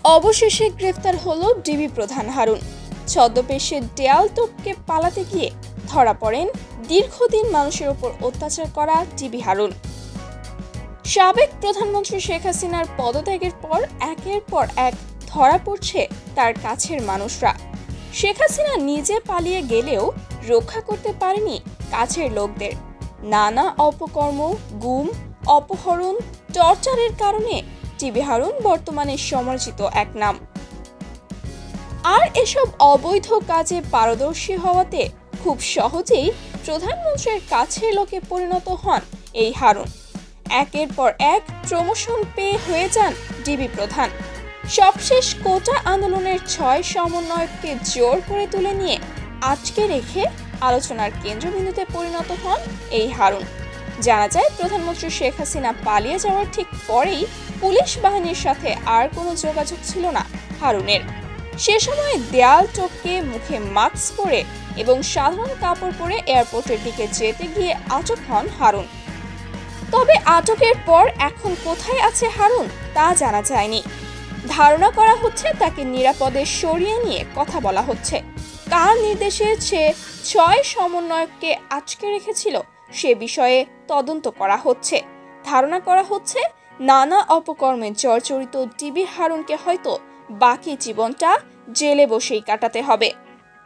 অবশেষে গ্রেফতার হলো ডিবি প্রধান হারুন। ছদ্মবেশে দেয়াল টপকে পালাতে গিয়ে ধরা পড়েন দীর্ঘদিন মানুষের উপর অত্যাচার করা ডিবি হারুন। সাবেক প্রধানমন্ত্রী শেখ হাসিনার পদত্যাগের পর একের পর এক ধরা পড়ছে তার কাছের মানুষরা। শেখ হাসিনা নিজে পালিয়ে গেলেও রক্ষা করতে পারেনি কাছের লোকদের। নানা অপকর্ম, গুম, অপহরণ, টর্চারের কারণে ডিবি হারুন বর্তমানে সমালোচিত এক নাম। আর এসব অবৈধ কাজে পারদর্শী হওয়াতে খুব সহজেই প্রধানমন্ত্রীর কাছের লোকে পরিণত হন এই হারুন। একের পর এক প্রমোশন পেয়ে হয়ে যান ডিবি প্রধান। সবশেষ কোটা আন্দোলনের 6 সমন্বয়ককে জোর করে তুলে নিয়ে আটকে রেখে আলোচনার কেন্দ্রবিন্দুতে পরিণত হন এই হারুন। জানা যায়, প্রধানমন্ত্রী শেখ হাসিনা পালিয়ে যাওয়ার ঠিক পরেই পুলিশ বাহিনীর সাথে আর কোনো যোগাযোগ ছিল না হারুনের। সে সময় দেয়াল টপকে, মুখে মাস্ক পরে এবং সাধারণ কাপড় পরে এয়ারপোর্টের দিকে যেতে গিয়ে আটক হন হারুন। তবে আটকের পর এখন কোথায় আছে হারুন তা জানা যায়নি। ধারণা করা হচ্ছে তাকে নিরাপদে সরিয়ে নিয়ে কথা বলা হচ্ছে। কার নির্দেশে সে 6 সমন্বয়ককে আটকে রেখেছিল সে বিষয়ে তদন্ত করা হচ্ছে। ধারণা করা হচ্ছে নানা অপকর্মে জর্জরিত ডিবি হারুনকে হয়তো বাকি জীবনটা জেলে বসেই কাটাতে হবে।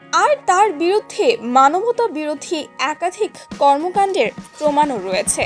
আর তার বিরুদ্ধে মানবতা বিরোধী একাধিক কর্মকাণ্ডের প্রমাণও রয়েছে।